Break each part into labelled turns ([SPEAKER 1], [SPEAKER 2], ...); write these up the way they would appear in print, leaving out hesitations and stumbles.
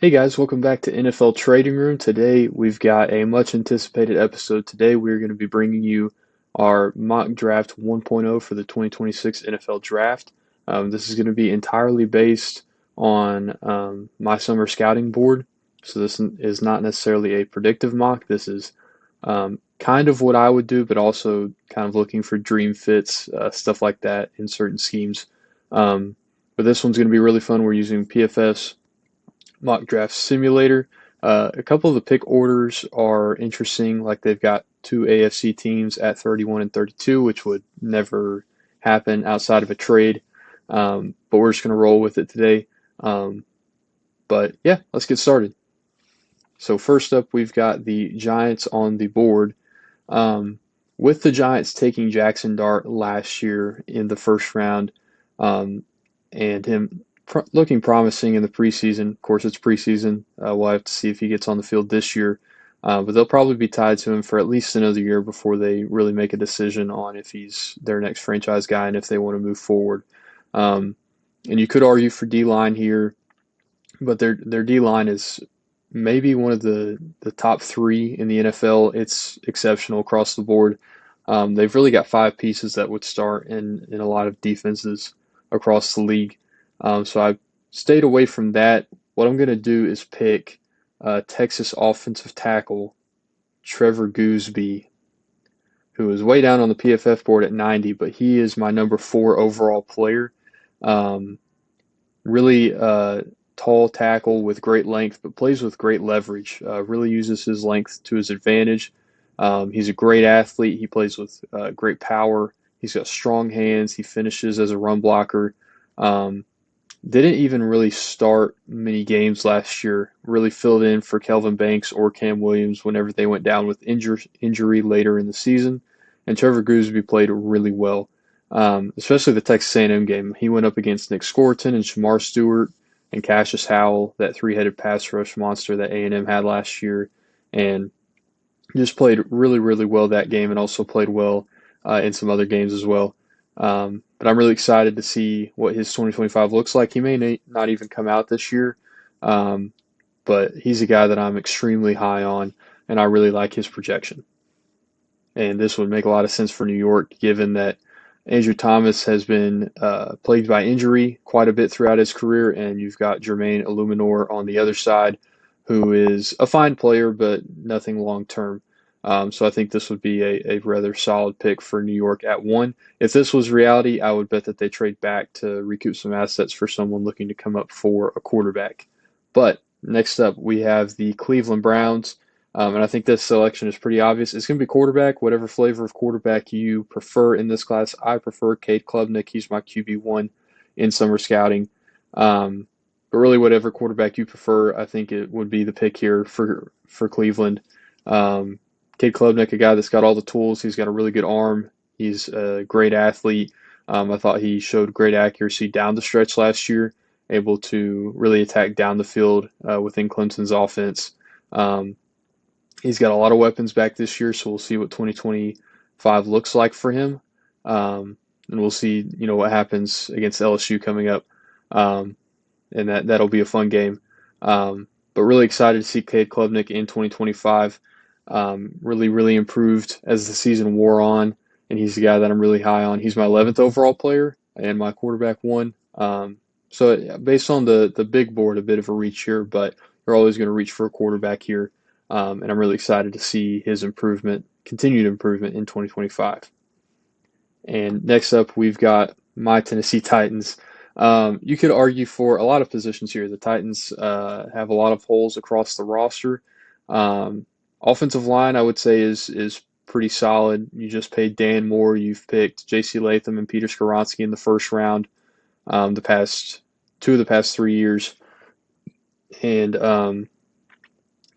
[SPEAKER 1] Hey guys, welcome back to NFL Trading Room. Today we've got a much anticipated episode. Today we're going to be bringing you our mock draft 1.0 for the 2026 NFL Draft. This is going to be entirely based on my summer scouting board. So this is not necessarily a predictive mock. This is kind of what I would do, but also kind of looking for dream fits, stuff like that in certain schemes. But this one's going to be really fun. We're using PFS Mock Draft Simulator. A couple of the pick orders are interesting, like they've got two AFC teams at 31 and 32, which would never happen outside of a trade. But we're just going to roll with it today. But yeah, let's get started. So first up, we've got the Giants on the board. With the Giants taking Jackson Dart last year in the first round, and him looking promising in the preseason. Of course, it's preseason. We'll have to see if he gets on the field this year. But they'll probably be tied to him for at least another year before they really make a decision on if he's their next franchise guy and if they want to move forward. And you could argue for D-line here, but their D-line is maybe one of the top three in the NFL. It's exceptional across the board. They've really got five pieces that would start in a lot of defenses across the league. So I stayed away from that. What I'm going to do is pick Texas offensive tackle Trevor Gooseby, who is way down on the PFF board at 90, but he is my number 4 overall player. Really tall tackle with great length, but plays with great leverage. Really uses his length to his advantage. He's a great athlete. He plays with great power. He's got strong hands. He finishes as a run blocker. Didn't even really start many games last year. Really filled in for Kelvin Banks or Cam Williams whenever they went down with injury later in the season. And Trevor Gooseby played really well, especially the Texas A&M game. He went up against Nick Scorton and Shamar Stewart and Cassius Howell, that three-headed pass rush monster that A&M had last year, and just played really, really well that game and also played well in some other games as well. But I'm really excited to see what his 2025 looks like. He may not even come out this year, but he's a guy that I'm extremely high on, and I really like his projection. And this would make a lot of sense for New York, given that Andrew Thomas has been plagued by injury quite a bit throughout his career, and you've got Jermaine Illuminor on the other side, who is a fine player, but nothing long-term. So I think this would be a rather solid pick for New York at 1. If this was reality, I would bet that they trade back to recoup some assets for someone looking to come up for a quarterback. But next up, we have the Cleveland Browns. And I think this selection is pretty obvious. It's going to be quarterback, whatever flavor of quarterback you prefer in this class. I prefer Cade Klubnik. He's my QB1 in summer scouting. But really, whatever quarterback you prefer, I think it would be the pick here for Cleveland. Cade Klubnik, a guy that's got all the tools. He's got a really good arm. He's a great athlete. I thought he showed great accuracy down the stretch last year, able to really attack down the field within Clemson's offense. He's got a lot of weapons back this year, so we'll see what 2025 looks like for him. And we'll see, what happens against LSU coming up. And that'll be a fun game. But really excited to see Cade Klubnik in 2025. Really, really improved as the season wore on, and he's the guy that I'm really high on. He's my 11th overall player and my quarterback 1. So based on the big board, a bit of a reach here, but you're always going to reach for a quarterback here. And I'm really excited to see his continued improvement in 2025. And next up, we've got my Tennessee Titans. You could argue for a lot of positions here. The Titans have a lot of holes across the roster. Offensive line, I would say, is pretty solid. You just paid Dan Moore. You've picked J.C. Latham and Peter Skoronski in the first round two of the past 3 years. And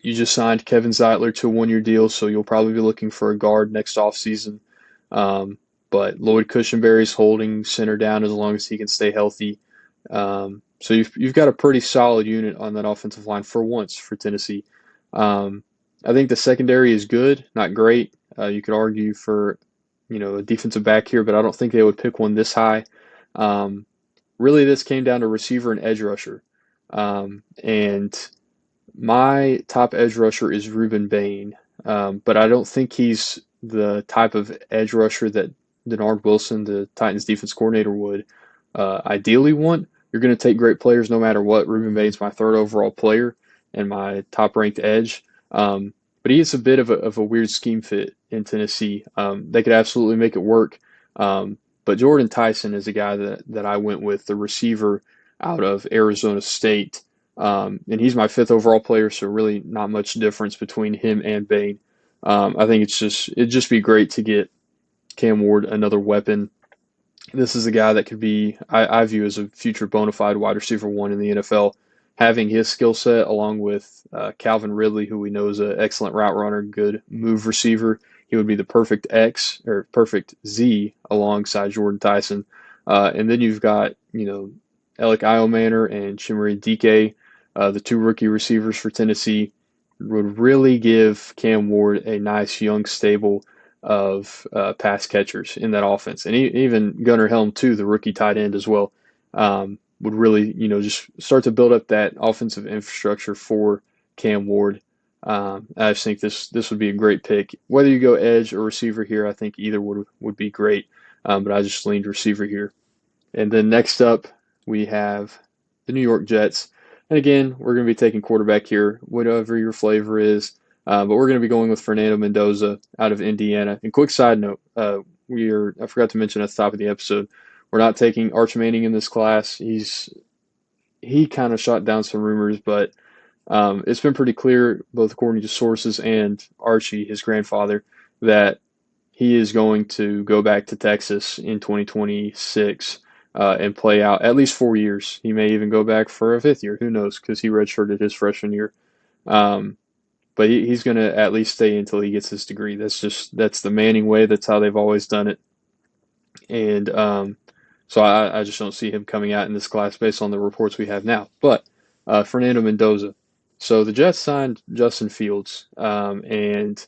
[SPEAKER 1] you just signed Kevin Zeitler to a 1-year deal, so you'll probably be looking for a guard next offseason. But Lloyd Cushenberry's holding center down as long as he can stay healthy. So you've got a pretty solid unit on that offensive line for once for Tennessee. I think the secondary is good, not great. You could argue for, a defensive back here, but I don't think they would pick one this high. Really, this came down to receiver and edge rusher. And My top edge rusher is Ruben Bain, but I don't think he's the type of edge rusher that Denard Wilson, the Titans defense coordinator, would ideally want. You're going to take great players no matter what. Ruben Bain's my third overall player and my top ranked edge. But he is a bit of a weird scheme fit in Tennessee. They could absolutely make it work. But Jordan Tyson is a guy that I went with, the receiver out of Arizona State. And he's my fifth overall player, so really not much difference between him and Bain. I think it'd just be great to get Cam Ward another weapon. This is a guy that could be, I view as a future bona fide wide receiver one in the NFL. Having his skill set along with Calvin Ridley, who we know is an excellent route runner, good move receiver, he would be the perfect X or perfect Z alongside Jordan Tyson. And then you've got, Alec Iomanner and Chimere Dike, the two rookie receivers for Tennessee, would really give Cam Ward a nice young stable of pass catchers in that offense. And even Gunnar Helm, too, the rookie tight end as well, would really, just start to build up that offensive infrastructure for Cam Ward. I just think this would be a great pick. Whether you go edge or receiver here, I think either would be great. But I just leaned receiver here. And then next up, we have the New York Jets. And again, we're going to be taking quarterback here, whatever your flavor is. But we're going to be going with Fernando Mendoza out of Indiana. And quick side note, I forgot to mention at the top of the episode, we're not taking Arch Manning in this class. He kind of shot down some rumors, but it's been pretty clear, both according to sources and Archie, his grandfather, that he is going to go back to Texas in 2026 and play out at least 4 years. He may even go back for a fifth year. Who knows? Because he redshirted his freshman year. But he's going to at least stay until he gets his degree. That's the Manning way. That's how they've always done it. And so I just don't see him coming out in this class based on the reports we have now. But Fernando Mendoza. So the Jets signed Justin Fields, and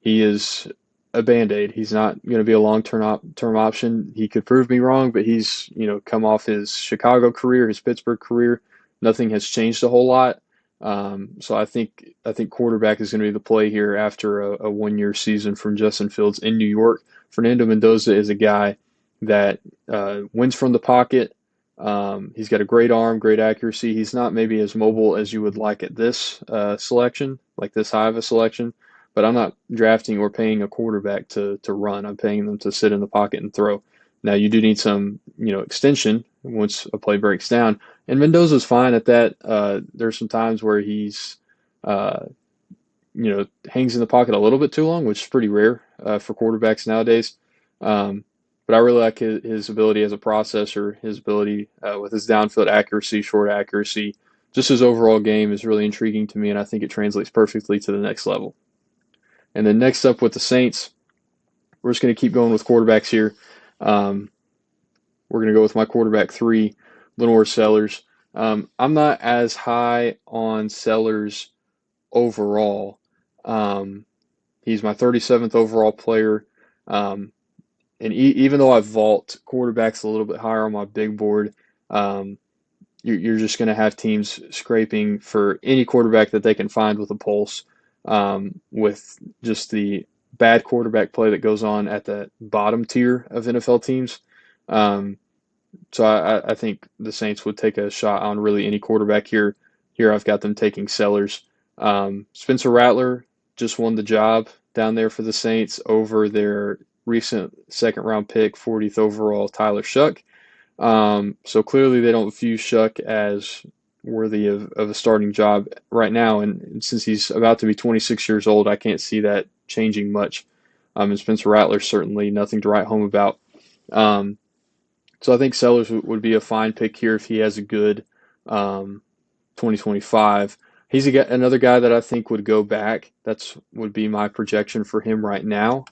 [SPEAKER 1] he is a Band-Aid. He's not going to be a long-term option. He could prove me wrong, but he's, come off his Chicago career, his Pittsburgh career. Nothing has changed a whole lot. So I think quarterback is going to be the play here after a 1 year season from Justin Fields in New York. Fernando Mendoza is a guy that wins from the pocket. He's got a great arm, great accuracy. He's not maybe as mobile as you would like at this selection, like this high of a selection. But I'm not drafting or paying a quarterback to run. I'm paying them to sit in the pocket and throw. Now, you do need some, extension once a play breaks down. And Mendoza's fine at that. There's some times where he's, hangs in the pocket a little bit too long, which is pretty rare for quarterbacks nowadays. But I really like his ability as a processor, his ability with his downfield accuracy, short accuracy. Just his overall game is really intriguing to me, and I think it translates perfectly to the next level. And then next up with the Saints, we're just going to keep going with quarterbacks here. We're going to go with my quarterback 3, Lenore Sellers. I'm not as high on Sellers overall. He's my 37th overall player. And even though I vault quarterbacks a little bit higher on my big board, you're just going to have teams scraping for any quarterback that they can find with a pulse. With just the bad quarterback play that goes on at the bottom tier of NFL teams. So I think the Saints would take a shot on really any quarterback here. Here I've got them taking Sellers. Spencer Rattler just won the job down there for the Saints over their recent second-round pick, 40th overall, Tyler Shuck. So clearly they don't view Shuck as worthy of a starting job right now. And since he's about to be 26 years old, I can't see that changing much. And Spencer Rattler certainly nothing to write home about. So I think Sellers would be a fine pick here if he has a good 2025. He's another guy that I think would go back. Would be my projection for him right now.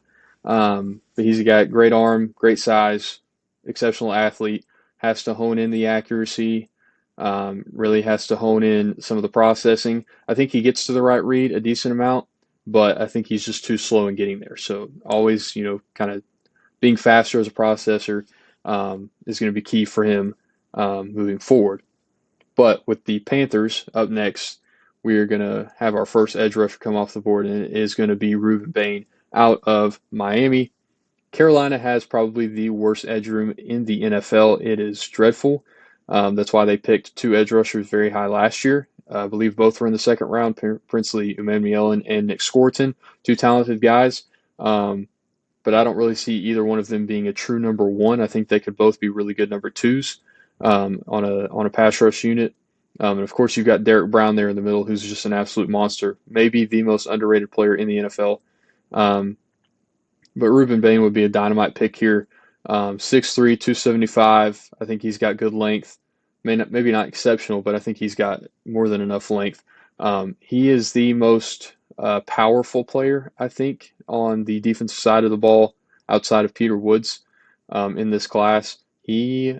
[SPEAKER 1] But he's a guy, great arm, great size, exceptional athlete, has to hone in the accuracy, really has to hone in some of the processing. I think he gets to the right read a decent amount, but I think he's just too slow in getting there. So always, kind of being faster as a processor is going to be key for him moving forward. But with the Panthers up next, we are going to have our first edge rusher come off the board, and it is going to be Reuben Bain out of Miami. Carolina has probably the worst edge room in the NFL. It is dreadful. That's why they picked two edge rushers very high last year. I believe both were in the second round, Princely Umanmielen and Nick Scorton, two talented guys. But I don't really see either one of them being a true number one. I think they could both be really good number twos on a pass rush unit. And of course, you've got Derek Brown there in the middle, who's just an absolute monster, maybe the most underrated player in the NFL. But Reuben Bain would be a dynamite pick here. 6'3", 275. I think he's got good length. Maybe not exceptional, but I think he's got more than enough length. He is the most powerful player, I think, on the defensive side of the ball outside of Peter Woods in this class. He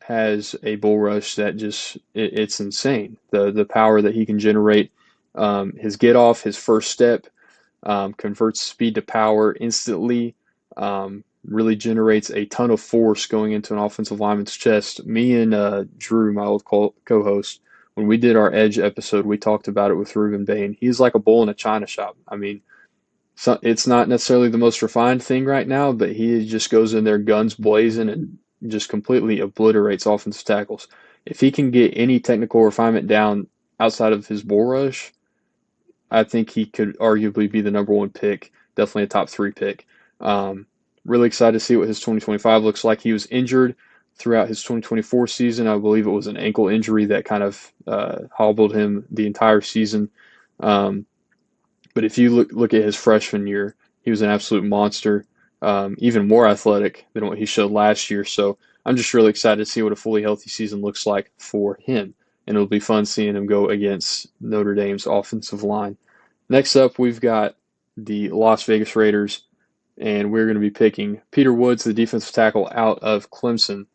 [SPEAKER 1] has a bull rush that it's insane. The power that he can generate, his get off, his first step, converts speed to power instantly, really generates a ton of force going into an offensive lineman's chest. Me and Drew, my old co-host, when we did our Edge episode, we talked about it with Reuben Bain. He's like a bull in a china shop. I mean, it's not necessarily the most refined thing right now, but he just goes in there guns blazing and just completely obliterates offensive tackles. If he can get any technical refinement down outside of his bull rush, I think he could arguably be the number one pick, definitely a top 3 pick. Really excited to see what his 2025 looks like. He was injured throughout his 2024 season. I believe it was an ankle injury that kind of hobbled him the entire season. But if you look at his freshman year, he was an absolute monster, even more athletic than what he showed last year. So I'm just really excited to see what a fully healthy season looks like for him. And it'll be fun seeing him go against Notre Dame's offensive line. Next up, we've got the Las Vegas Raiders, and we're going to be picking Peter Woods, the defensive tackle out of Clemson.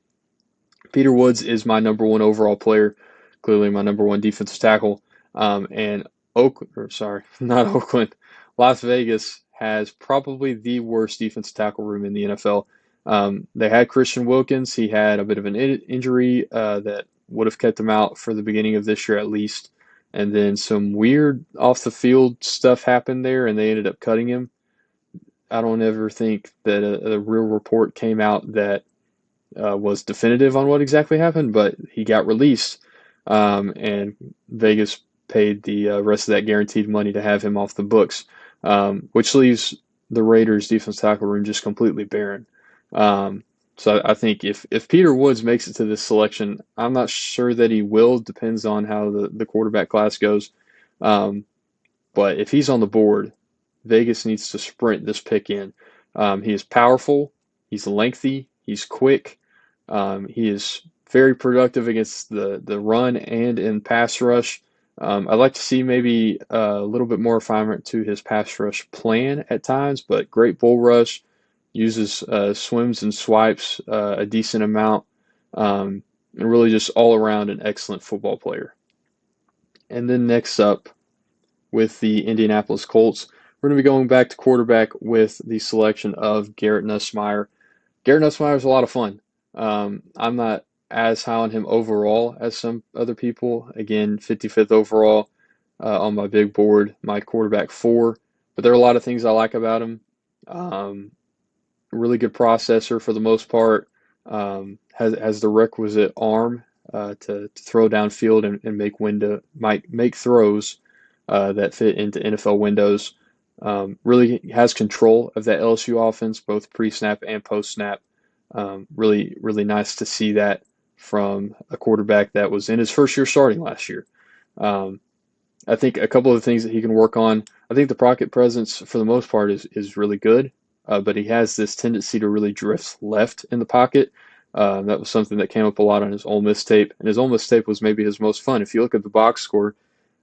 [SPEAKER 1] Peter Woods is my number one overall player, clearly my number one defensive tackle. And not Oakland, Las Vegas has probably the worst defensive tackle room in the NFL. They had Christian Wilkins. He had a bit of an injury that would have kept him out for the beginning of this year at least. And then some weird off-the-field stuff happened there, and they ended up cutting him. I don't ever think that a real report came out that was definitive on what exactly happened, but he got released, and Vegas paid the rest of that guaranteed money to have him off the books, which leaves the Raiders' defense tackle room just completely barren. So I think if Peter Woods makes it to this selection, I'm not sure that he will. Depends on how the quarterback class goes. But if he's on the board, Vegas needs to sprint this pick in. He is powerful. He's lengthy. He's quick. He is very productive against the run and in pass rush. I'd like to see maybe a little bit more refinement to his pass rush plan at times, but great bull rush. Uses swims and swipes a decent amount, and really just all around an excellent football player. And then next up with the Indianapolis Colts, we're going to be going back to quarterback with the selection of Garrett Nussmeier. Garrett Nussmeier is a lot of fun. I'm not as high on him overall as some other people. Again, 55th overall on my big board, my quarterback 4. But there are a lot of things I like about him. Really good processor for the most part, has the requisite arm to throw downfield and make throws that fit into NFL windows. Really has control of that LSU offense, both pre-snap and post-snap. Really, really nice to see that from a quarterback that was in his first year starting last year. I think a couple of the things that he can work on, I think the pocket presence for the most part is really good. But he has this tendency to really drift left in the pocket. That was something that came up a lot on his Ole Miss tape, and his Ole Miss tape was maybe his most fun. If you look at the box score,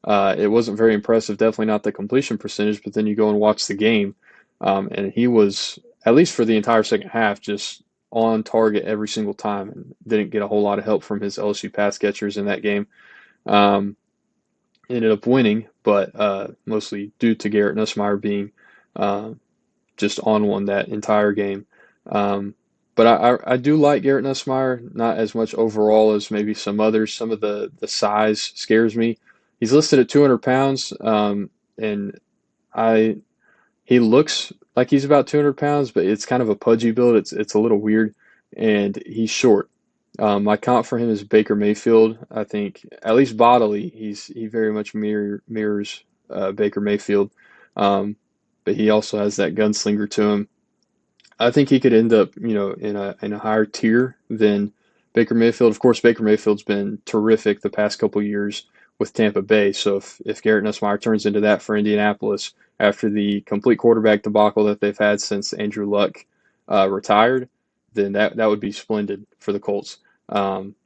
[SPEAKER 1] it wasn't very impressive, definitely not the completion percentage, but then you go and watch the game, and he was, at least for the entire second half, just on target every single time and didn't get a whole lot of help from his LSU pass catchers in that game. Ended up winning, but mostly due to Garrett Nussmeier being just on one that entire game. But I do like Garrett Nussmeier, not as much overall as maybe some others. Some of the size scares me. He's listed at 200 pounds, and I he looks like he's about 200 pounds, but it's kind of a pudgy build. It's a little weird, and he's short. My comp for him is Baker Mayfield. I think at least bodily, he very much mirrors Baker Mayfield, um, but he also has that gunslinger to him. I think he could end up, in a higher tier than Baker Mayfield. Of course, Baker Mayfield's been terrific the past couple years with Tampa Bay. So if Garrett Nussmeier turns into that for Indianapolis after the complete quarterback debacle that they've had since Andrew Luck retired, then that would be splendid for the Colts. Um,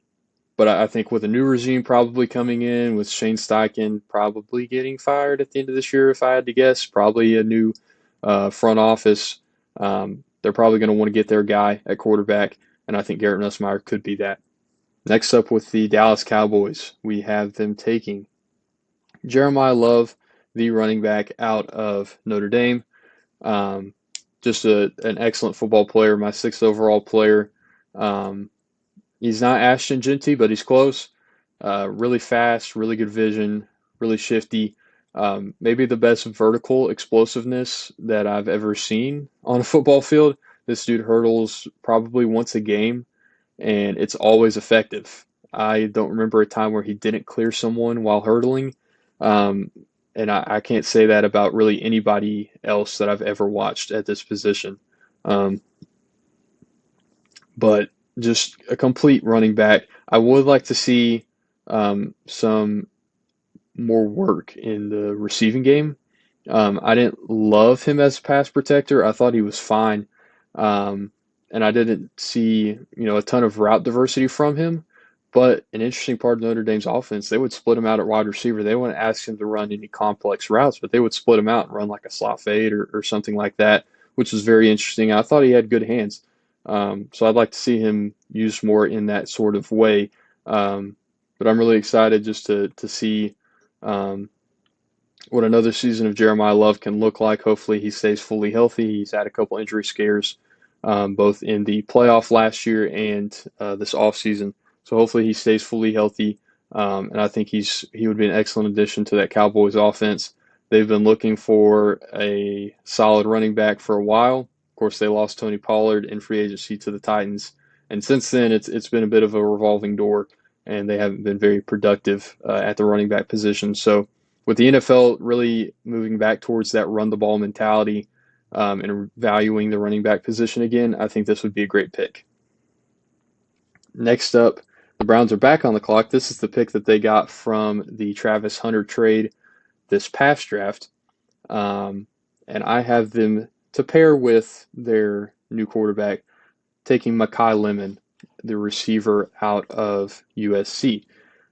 [SPEAKER 1] but I think with a new regime probably coming in, with Shane Steichen probably getting fired at the end of this year, if I had to guess, probably a new front office. They're probably going to want to get their guy at quarterback, and I think Garrett Nussmeier could be that. Next up with the Dallas Cowboys, we have them taking Jeremiah Love, the running back out of Notre Dame. Um, just an excellent football player, my sixth overall player. Um, He's not Ashton Genty, but he's close. Really fast, really good vision, really shifty. Maybe the best vertical explosiveness that I've ever seen on a football field. This dude hurdles probably once a game, and it's always effective. I don't remember a time where he didn't clear someone while hurdling. Um, and I can't say that about really anybody else that I've ever watched at this position. Um, but just a complete running back. I would like to see some more work in the receiving game. I didn't love him as a pass protector. I thought he was fine, um, and I didn't see a ton of route diversity from him. But an interesting part of Notre Dame's offense, they would split him out at wide receiver. They wouldn't ask him to run any complex routes, but they would split him out and run like a slot fade or something like that, which was very interesting. I thought he had good hands. So I'd like to see him used more in that sort of way. But I'm really excited just to see um, what another season of Jeremiah Love can look like. Hopefully he stays fully healthy. He's had a couple injury scares, both in the playoff last year and this offseason. So hopefully he stays fully healthy. And I think he would be an excellent addition to that Cowboys offense. They've been looking for a solid running back for a while. Of course, they lost Tony Pollard in free agency to the Titans, and since then it's been a bit of a revolving door, and they haven't been very productive at the running back position. So with the NFL really moving back towards that run the ball mentality, and valuing the running back position again, I think this would be a great pick. Next up, the Browns are back on the clock. This is the pick that they got from the Travis Hunter trade this past draft. And I have them to pair with their new quarterback, taking Mekhi Lemon, the receiver out of USC.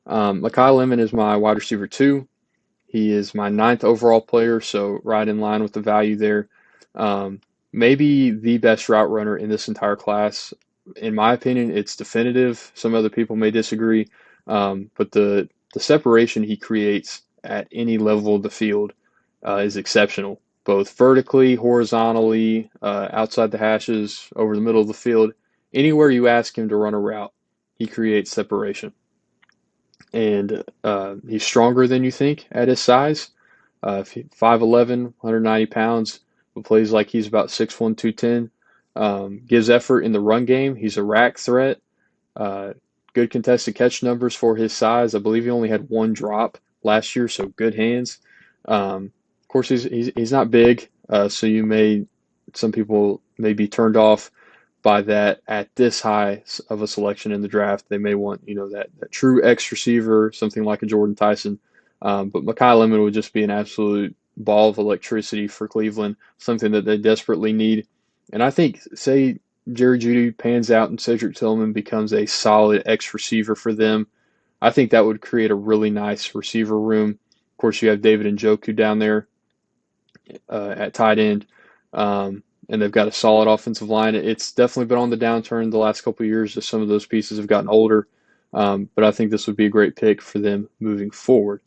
[SPEAKER 1] Mekhi Lemon is my wide receiver 2. He is my 9th overall player, so right in line with the value there. Maybe the best route runner in this entire class. In my opinion, it's definitive. Some other people may disagree, but the separation he creates at any level of the field is exceptional, both vertically, horizontally, outside the hashes, over the middle of the field. Anywhere you ask him to run a route, he creates separation. And he's stronger than you think at his size. 5'11", 190 pounds, but plays like he's about 6'1", 210. Gives effort in the run game. He's a rack threat. Good contested catch numbers for his size. I believe he only had one drop last year, so good hands. Of course, he's not big, so some people may be turned off by that at this high of a selection in the draft. They may want that true X receiver, something like a Jordan Tyson. But Mekhi Lemon would just be an absolute ball of electricity for Cleveland, something that they desperately need. And I think, say Jerry Jeudy pans out and Cedric Tillman becomes a solid X receiver for them, I think that would create a really nice receiver room. Of course, you have David Njoku down there at tight end, and they've got a solid offensive line. It's definitely been on the downturn the last couple of years as some of those pieces have gotten older, but I think this would be a great pick for them moving forward.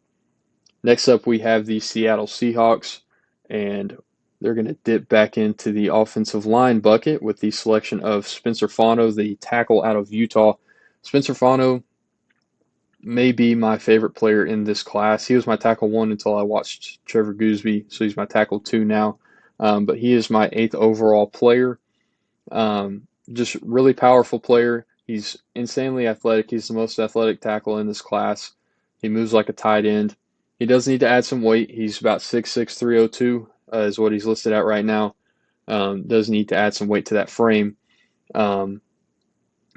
[SPEAKER 1] Next up, we have the Seattle Seahawks, and they're going to dip back into the offensive line bucket with the selection of Spencer Fano, the tackle out of Utah. Spencer Fano, may be my favorite player in this class. He was my tackle one until I watched Trevor Gooseby, so he's my tackle two now. But he is my eighth overall player. Just really powerful player. He's insanely athletic. He's the most athletic tackle in this class. He moves like a tight end. He does need to add some weight. He's about 6'6", 302 is what he's listed at right now. Does need to add some weight to that frame. Um,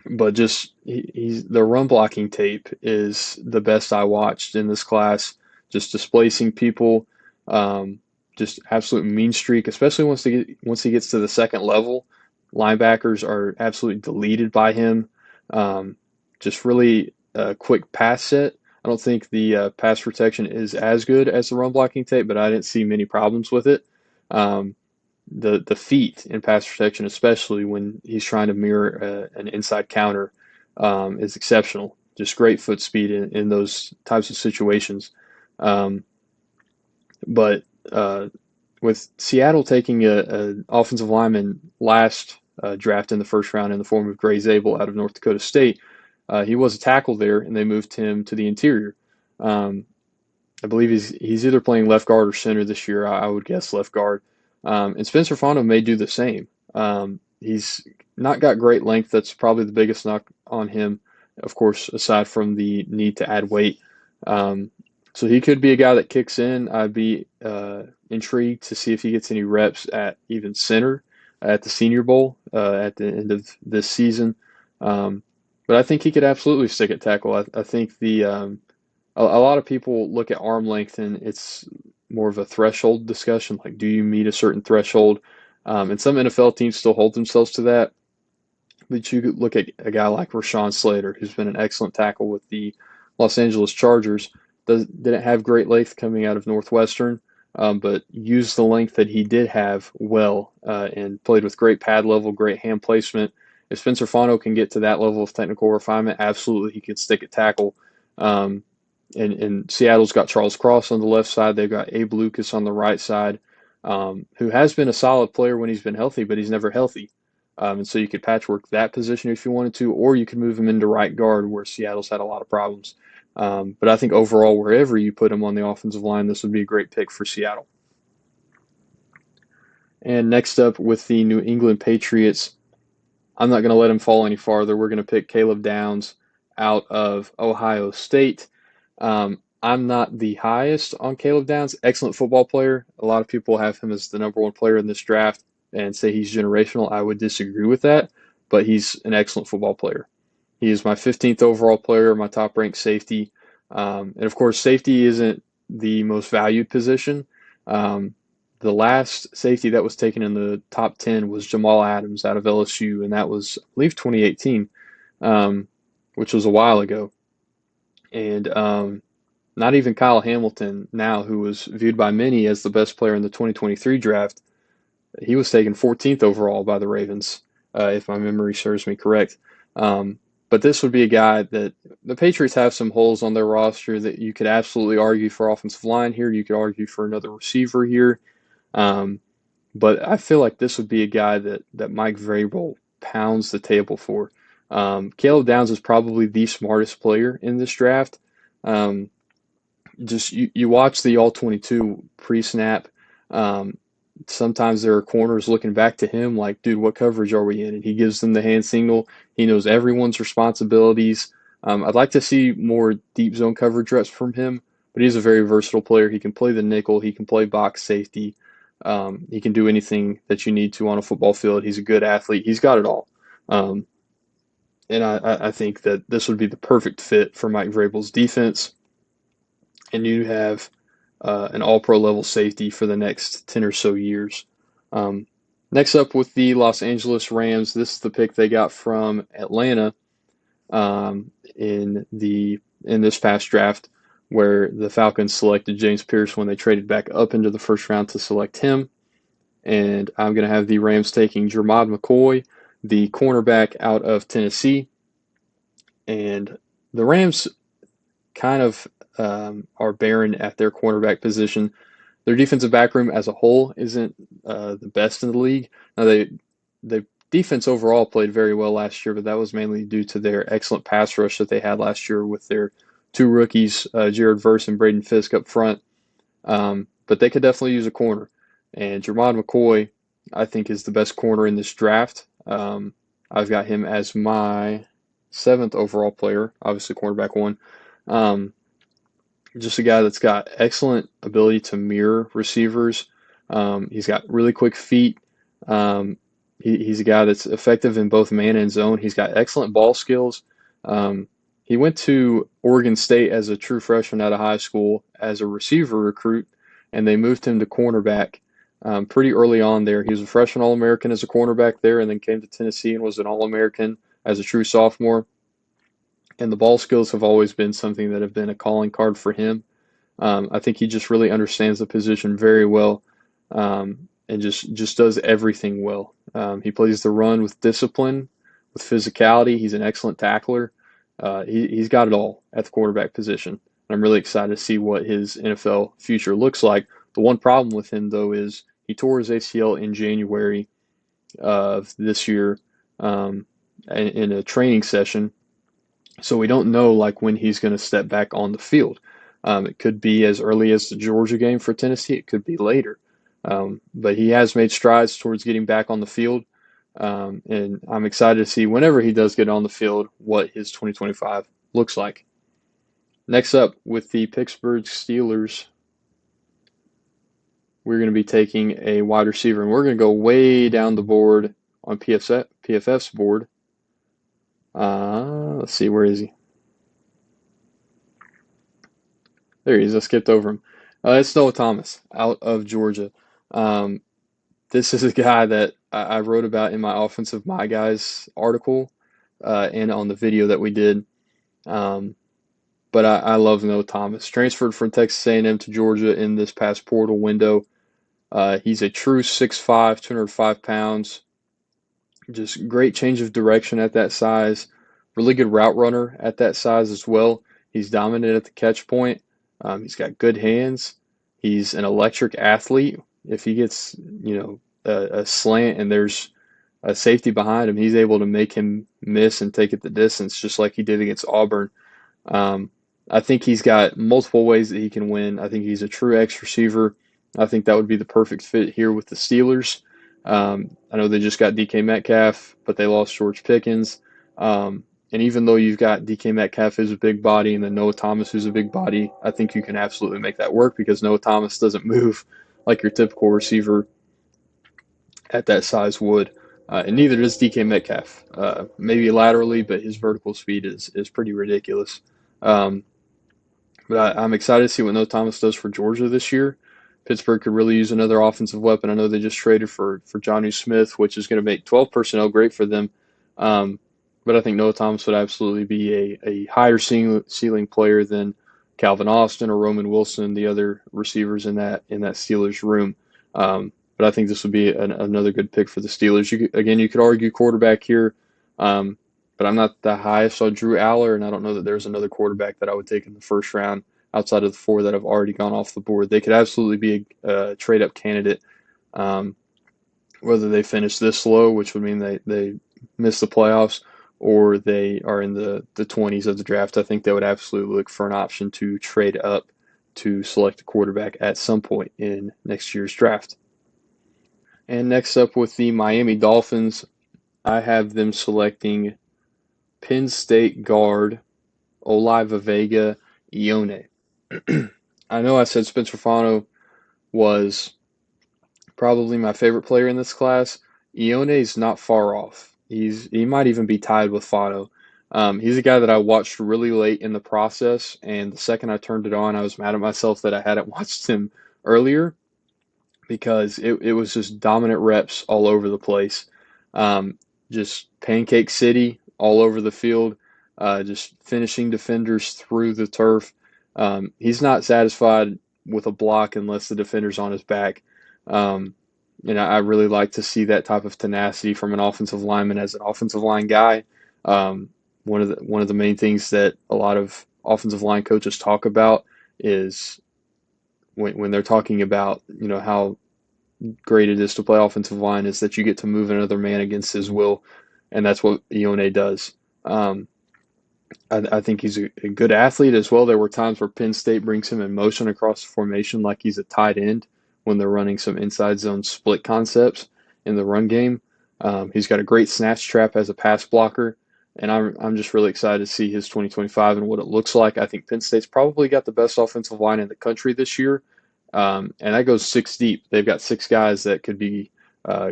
[SPEAKER 1] but just he's the run blocking tape is the best I watched in this class. Just displacing people, just absolute mean streak. Especially once he gets to the second level, linebackers are absolutely deleted by him. Just really quick pass set. I don't think the pass protection is as good as the run blocking tape, but I didn't see many problems with it. Um, the feet in pass protection, especially when he's trying to mirror an inside counter, is exceptional. Just great foot speed in those types of situations. Um, but with Seattle taking a offensive lineman last draft in the first round in the form of Gray Zabel out of North Dakota State, he was a tackle there, and they moved him to the interior. Um, I believe he's either playing left guard or center this year. I would guess left guard. And Spencer Fano may do the same. He's not got great length. That's probably the biggest knock on him, of course, aside from the need to add weight. Um, so he could be a guy that kicks in. I'd be intrigued to see if he gets any reps at even center at the Senior Bowl at the end of this season. Um, but I think he could absolutely stick at tackle. I think a lot of people look at arm length and it's more of a threshold discussion. Like, do you meet a certain threshold? And some NFL teams still hold themselves to that. But you could look at a guy like Rashawn Slater, who's been an excellent tackle with the Los Angeles Chargers. Didn't have great length coming out of Northwestern, but used the length that he did have well and played with great pad level, great hand placement. If Spencer Fano can get to that level of technical refinement, absolutely he can stick at tackle. Um, and Seattle's got Charles Cross on the left side. They've got Abe Lucas on the right side, who has been a solid player when he's been healthy, but he's never healthy. And so you could patchwork that position if you wanted to, or you could move him into right guard where Seattle's had a lot of problems. But I think overall, wherever you put him on the offensive line, this would be a great pick for Seattle. And next up with the New England Patriots, I'm not going to let him fall any farther. We're going to pick Caleb Downs out of Ohio State. I'm not the highest on Caleb Downs. Excellent football player. A lot of people have him as the number one player in this draft and say he's generational. I would disagree with that, but he's an excellent football player. He is my 15th overall player, my top ranked safety. And of course, safety isn't the most valued position. Um, the last safety that was taken in the top 10 was Jamal Adams out of LSU, and that was, I believe, 2018, which was a while ago. And not even Kyle Hamilton now, who was viewed by many as the best player in the 2023 draft, he was taken 14th overall by the Ravens, if my memory serves me correct. But this would be a guy that the Patriots have some holes on their roster that you could absolutely argue for offensive line here. You could argue for another receiver here. Um, but I feel like this would be a guy that Mike Vrabel pounds the table for. Caleb Downs is probably the smartest player in this draft. Um, just you watch the All-22 pre-snap. Sometimes there are corners looking back to him like, dude, what coverage are we in? And he gives them the hand signal. He knows everyone's responsibilities. I'd like to see more deep zone coverage reps from him, but he's a very versatile player. He can play the nickel. He can play box safety. He can do anything that you need to on a football field. He's a good athlete. He's got it all. Um, and I think that this would be the perfect fit for Mike Vrabel's defense. And you have an all-pro level safety for the next 10 or so years. Next up with the Los Angeles Rams, this is the pick they got from Atlanta in this past draft, where the Falcons selected James Pierce when they traded back up into the first round to select him. And I'm going to have the Rams taking Jermod McCoy, the cornerback out of Tennessee. And the Rams kind of are barren at their cornerback position. Their defensive back room as a whole isn't the best in the league. Now, the defense overall played very well last year, but that was mainly due to their excellent pass rush that they had last year with their two rookies, Jared Verse and Braden Fisk up front. But they could definitely use a corner. And Jermod McCoy, I think, is the best corner in this draft. I've got him as my 7th overall player, obviously cornerback one. Just a guy that's got excellent ability to mirror receivers. He's got really quick feet. He's a guy that's effective in both man and zone. He's got excellent ball skills. He went to Oregon State as a true freshman out of high school as a receiver recruit, and they moved him to cornerback pretty early on there. He was a freshman All-American as a cornerback there, and then came to Tennessee and was an All-American as a true sophomore. And the ball skills have always been something that have been a calling card for him. I think he just really understands the position very well, and just does everything well. He plays the run with discipline, with physicality. He's an excellent tackler. He's got it all at the quarterback position. I'm really excited to see what his NFL future looks like. The one problem with him, though, is he tore his ACL in January of this year in a training session. So we don't know like when he's going to step back on the field. It could be as early as the Georgia game for Tennessee. It could be later. But he has made strides towards getting back on the field. And I'm excited to see whenever he does get on the field what his 2025 looks like. Next up, with the Pittsburgh Steelers, we're going to be taking a wide receiver, and we're going to go way down the board on PFF's board. Let's see, where is he? There he is. I skipped over him. It's Noah Thomas out of Georgia. This is a guy that I wrote about in my Offensive My Guys article and on the video that we did. But I love Noah Thomas. Transferred from Texas A&M to Georgia in this past portal window. He's a true 6'5", 205 pounds. Just great change of direction at that size. Really good route runner at that size as well. He's dominant at the catch point. He's got good hands. He's an electric athlete. If he gets, a slant and there's a safety behind him, he's able to make him miss and take it the distance, just like he did against Auburn. I think he's got multiple ways that he can win. I think he's a true X receiver. I think that would be the perfect fit here with the Steelers. I know they just got DK Metcalf, but they lost George Pickens. And even though you've got DK Metcalf who's a big body and then Noah Thomas who's a big body, I think you can absolutely make that work because Noah Thomas doesn't move like your typical receiver at that size would. And neither does DK Metcalf. Maybe laterally, but his vertical speed is pretty ridiculous. But I'm excited to see what Noah Thomas does for Georgia this year. Pittsburgh could really use another offensive weapon. I know they just traded for Jonnu Smith, which is going to make 12 personnel great for them. But I think Noah Thomas would absolutely be a higher ceiling player than Calvin Austin or Roman Wilson, the other receivers in that Steelers room. But I think this would be another good pick for the Steelers. You could argue quarterback here, but I'm not the highest on Drew Aller, and I don't know that there's another quarterback that I would take in the first round outside of the 4 that have already gone off the board. They could absolutely be a trade-up candidate, whether they finish this low, which would mean they miss the playoffs, or they are in the 20s of the draft. I think they would absolutely look for an option to trade up to select a quarterback at some point in next year's draft. And next up with the Miami Dolphins, I have them selecting Penn State guard Olaiva Vega Ione. I know I said Spencer Fano was probably my favorite player in this class. Ione's not far off. He might even be tied with Fano. He's a guy that I watched really late in the process, and the second I turned it on, I was mad at myself that I hadn't watched him earlier because it was just dominant reps all over the place. Just pancake city all over the field, just finishing defenders through the turf. He's not satisfied with a block unless the defender's on his back. I really like to see that type of tenacity from an offensive lineman as an offensive line guy. One of the main things that a lot of offensive line coaches talk about is when they're talking about how great it is to play offensive line is that you get to move another man against his will, and that's what Ione does. I think he's a good athlete as well. There were times where Penn State brings him in motion across the formation like he's a tight end when they're running some inside zone split concepts in the run game. He's got a great snatch trap as a pass blocker, and I'm just really excited to see his 2025 and what it looks like. I think Penn State's probably got the best offensive line in the country this year, and that goes six deep. They've got six guys that could be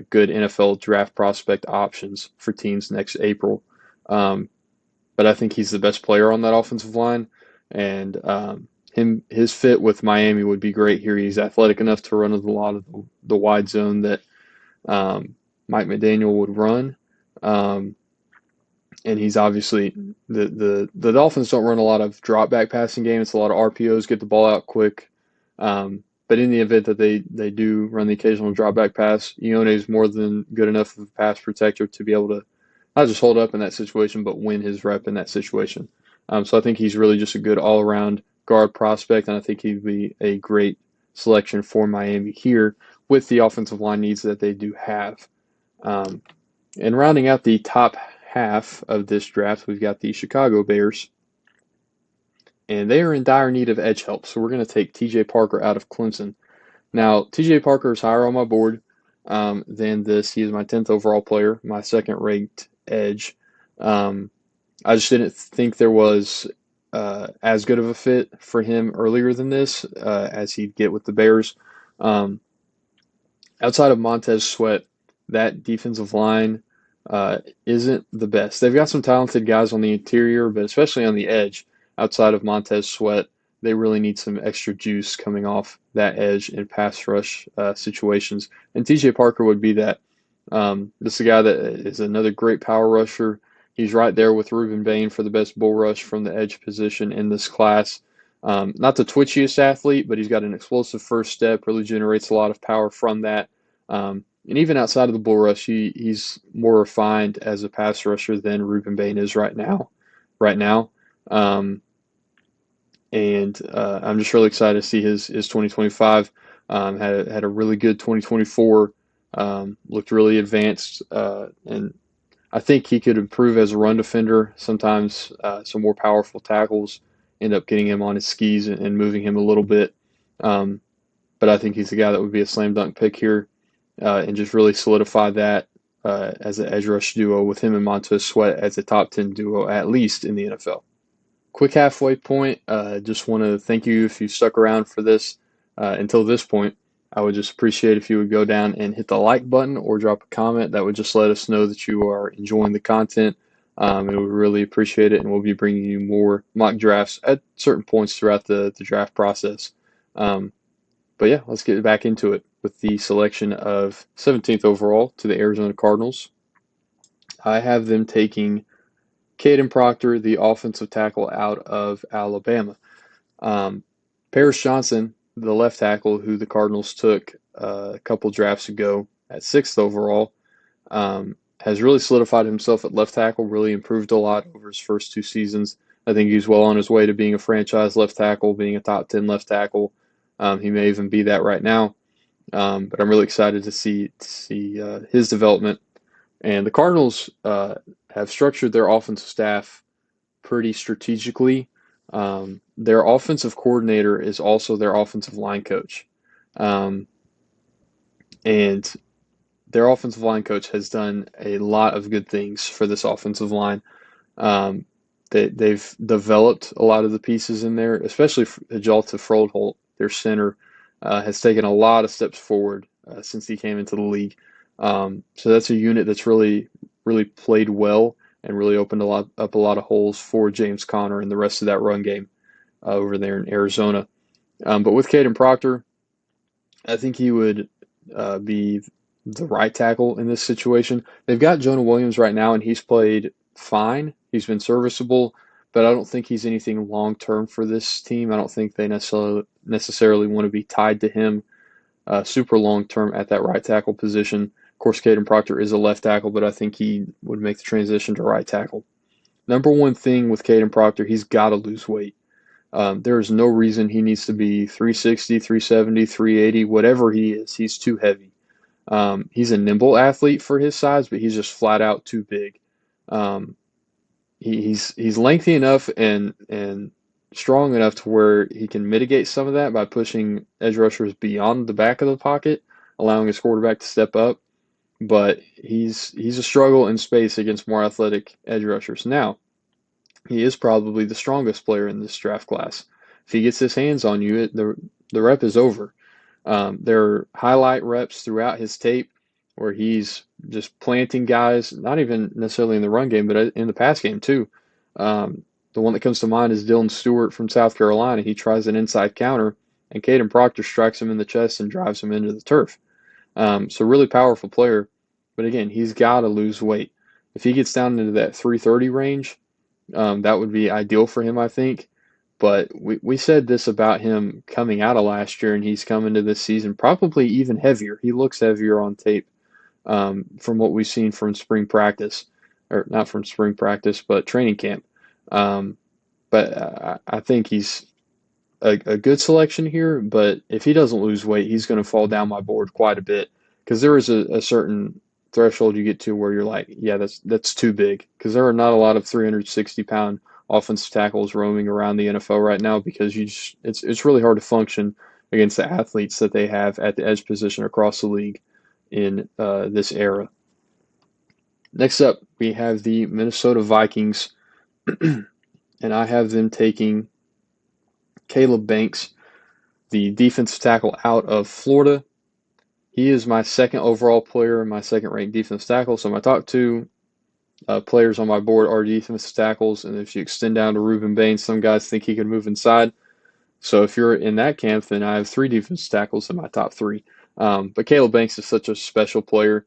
[SPEAKER 1] good NFL draft prospect options for teams next April. Um, but I think he's the best player on that offensive line, and his fit with Miami would be great here. He's athletic enough to run a lot of the wide zone that Mike McDaniel would run, um, and he's obviously the Dolphins don't run a lot of drop back passing game. It's a lot of RPOs, get the ball out quick. But in the event that they do run the occasional drop back pass, Ione is more than good enough of a pass protector to be able to not just hold up in that situation, but win his rep in that situation. So I think he's really just a good all-around guard prospect, and I think he'd be a great selection for Miami here with the offensive line needs that they do have. Um, and rounding out the top half of this draft, we've got the Chicago Bears, and they are in dire need of edge help. So we're going to take T.J. Parker out of Clemson. Now, T.J. Parker is higher on my board than this. He is my 10th overall player, my second-ranked edge. I just didn't think there was as good of a fit for him earlier than this as he'd get with the Bears. Um, Outside of Montez Sweat, that defensive line isn't the best. They've got some talented guys on the interior, but especially on the edge, outside of Montez Sweat, they really need some extra juice coming off that edge in pass rush situations. And TJ Parker would be that. This is a guy that is another great power rusher. He's right there with Reuben Bain for the best bull rush from the edge position in this class. Not the twitchiest athlete, but he's got an explosive first step, really generates a lot of power from that. And even outside of the bull rush, he's more refined as a pass rusher than Reuben Bain is right now. Right now, and I'm just really excited to see his 2025. Had a really good 2024. Looked really advanced, and I think he could improve as a run defender. Sometimes some more powerful tackles end up getting him on his skis and moving him a little bit. But I think he's the guy that would be a slam dunk pick here and just really solidify that as an edge rush duo with him and Montez Sweat as a top 10 duo, at least in the NFL. Quick halfway point. Just want to thank you if you stuck around for this until this point. I would just appreciate if you would go down and hit the like button or drop a comment. That would just let us know that you are enjoying the content. And we really appreciate it. And we'll be bringing you more mock drafts at certain points throughout the draft process. But yeah, let's get back into it with the selection of 17th overall to the Arizona Cardinals. I have them taking Caden Proctor, the offensive tackle out of Alabama. Paris Johnson, the left tackle who the Cardinals took a couple drafts ago at 6th overall, has really solidified himself at left tackle, really improved a lot over his first 2 seasons. I think he's well on his way to being a franchise left tackle, being a top 10 left tackle. He may even be that right now. But I'm really excited to see his development. And the Cardinals have structured their offensive staff pretty strategically. Their offensive coordinator is also their offensive line coach. And their offensive line coach has done a lot of good things for this offensive line. They've developed a lot of the pieces in there, especially Jalta Froldholt, their center, has taken a lot of steps forward since he came into the league. So that's a unit that's really played well and really opened up a lot of holes for James Conner and the rest of that run game over there in Arizona. But with Caden Proctor, I think he would be the right tackle in this situation. They've got Jonah Williams right now, and he's played fine. He's been serviceable, but I don't think he's anything long-term for this team. I don't think they necessarily want to be tied to him super long-term at that right tackle position. Of course, Caden Proctor is a left tackle, but I think he would make the transition to right tackle. Number one thing with Caden Proctor, he's got to lose weight. There is no reason he needs to be 360, 370, 380, whatever he is. He's too heavy. He's a nimble athlete for his size, but he's just flat out too big. he's lengthy enough and strong enough to where he can mitigate some of that by pushing edge rushers beyond the back of the pocket, allowing his quarterback to step up. But he's a struggle in space against more athletic edge rushers. Now, he is probably the strongest player in this draft class. If he gets his hands on you, the rep is over. There are highlight reps throughout his tape where he's just planting guys, not even necessarily in the run game, but in the pass game too. The one that comes to mind is Dylan Stewart from South Carolina. He tries an inside counter, and Caden Proctor strikes him in the chest and drives him into the turf. So really powerful player, but again, he's got to lose weight. If he gets down into that 330 range, that would be ideal for him, I think. But we said this about him coming out of last year, and he's coming to this season probably even heavier. He looks heavier on tape from what we've seen from spring practice, or not from spring practice, but training camp. Um, but I think he's a good selection here. But if he doesn't lose weight, he's going to fall down my board quite a bit because there is a certain threshold you get to where you're like, yeah, that's too big, because there are not a lot of 360-pound offensive tackles roaming around the NFL right now because it's really hard to function against the athletes that they have at the edge position across the league in this era. Next up, we have the Minnesota Vikings, and I have them taking Caleb Banks, the defensive tackle out of Florida. He is my second overall player, my second ranked defensive tackle. So my top two players on my board are defensive tackles. And if you extend down to Reuben Baines, some guys think he could move inside. So if you're in that camp, then I have three defensive tackles in my top three. But Caleb Banks is such a special player.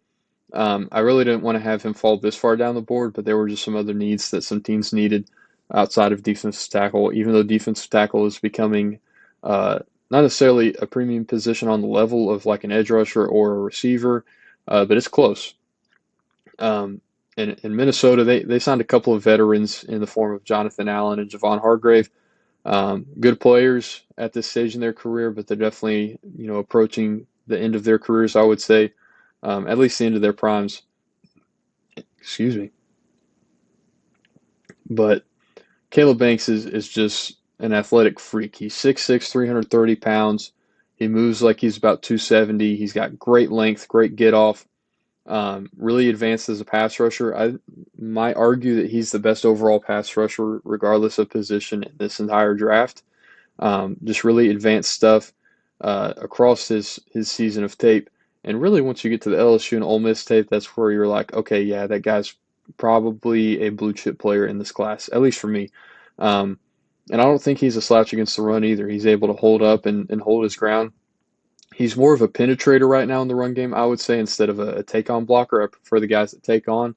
[SPEAKER 1] I really didn't want to have him fall this far down the board, but there were just some other needs that some teams needed outside of defensive tackle, even though defensive tackle is becoming not necessarily a premium position on the level of like an edge rusher or a receiver, but it's close. In Minnesota, they signed a couple of veterans in the form of Jonathan Allen and Javon Hargrave. Good players at this stage in their career, but they're definitely approaching the end of their careers, I would say, at least the end of their primes. Excuse me. But Caleb Banks is just an athletic freak. He's 6'6", 330 pounds. He moves like he's about 270. He's got great length, great get off. Really advanced as a pass rusher. I might argue that he's the best overall pass rusher, regardless of position, in this entire draft. Just really advanced stuff across his season of tape. And really, once you get to the LSU and Ole Miss tape, that's where you're like, okay, yeah, that guy's probably a blue chip player in this class, at least for me. And I don't think he's a slouch against the run either. He's able to hold up and hold his ground. He's more of a penetrator right now in the run game, I would say, instead of a take-on blocker. I prefer the guys that take on.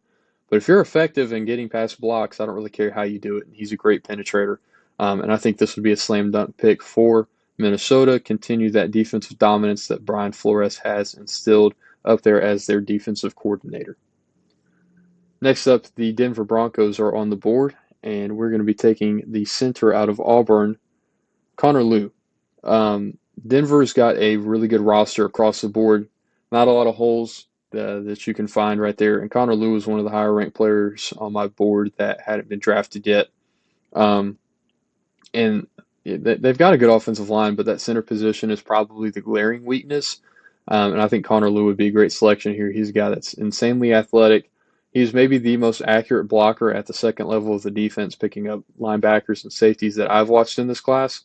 [SPEAKER 1] But if you're effective in getting past blocks, I don't really care how you do it. He's a great penetrator. And I think this would be a slam dunk pick for Minnesota. Continue that defensive dominance that Brian Flores has instilled up there as their defensive coordinator. Next up, the Denver Broncos are on the board, and we're going to be taking the center out of Auburn, Connor Lew. Denver's got a really good roster across the board. Not a lot of holes that you can find right there. And Connor Lew is one of the higher ranked players on my board that hadn't been drafted yet. And they've got a good offensive line, but that center position is probably the glaring weakness. And I think Connor Lew would be a great selection here. He's a guy that's insanely athletic. He's maybe the most accurate blocker at the second level of the defense, picking up linebackers and safeties that I've watched in this class.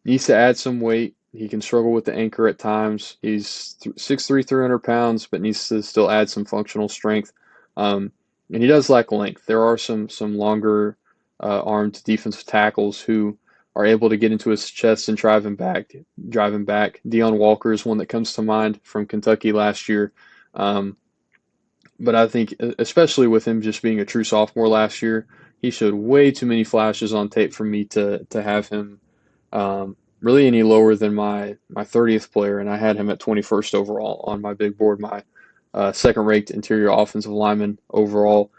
[SPEAKER 1] Needs to add some weight. He can struggle with the anchor at times. He's 6'3", 300 pounds, but needs to still add some functional strength. And he does lack length. There are some longer armed defensive tackles who are able to get into his chest and drive him back. Deion Walker is one that comes to mind from Kentucky last year. But I think, especially with him just being a true sophomore last year, he showed way too many flashes on tape for me to have him really any lower than my 30th player, and I had him at 21st overall on my big board, my second-ranked interior offensive lineman overall.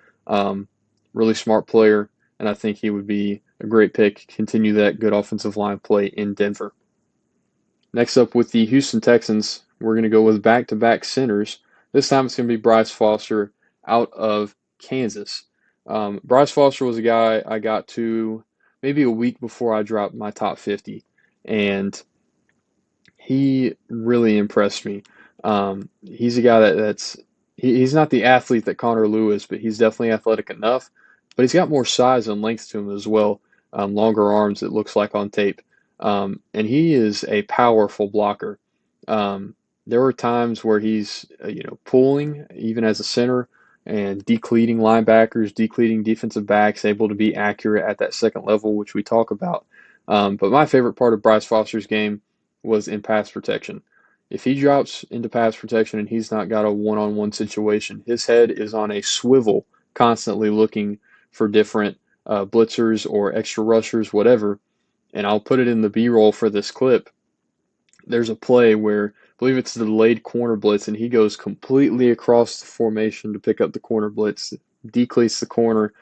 [SPEAKER 1] Really smart player, and I think he would be a great pick, continue that good offensive line play in Denver. Next up with the Houston Texans, we're going to go with back-to-back centers. This time it's going to be Bryce Foster out of Kansas. Bryce Foster was a guy I got to maybe a week before I dropped my top 50, and he really impressed me. He's a guy he's not the athlete that Connor Lewis, but he's definitely athletic enough. But he's got more size and length to him as well, longer arms, it looks like on tape. And he is a powerful blocker. There were times where he's, pulling even as a center and decleating linebackers, decleating defensive backs, able to be accurate at that second level, which we talk about. But my favorite part of Bryce Foster's game was in pass protection. If he drops into pass protection and he's not got a one-on-one situation, his head is on a swivel, constantly looking for different blitzers or extra rushers, whatever. And I'll put it in the B-roll for this clip. There's a play where I believe it's the delayed corner blitz, and he goes completely across the formation to pick up the corner blitz, decleats the corner,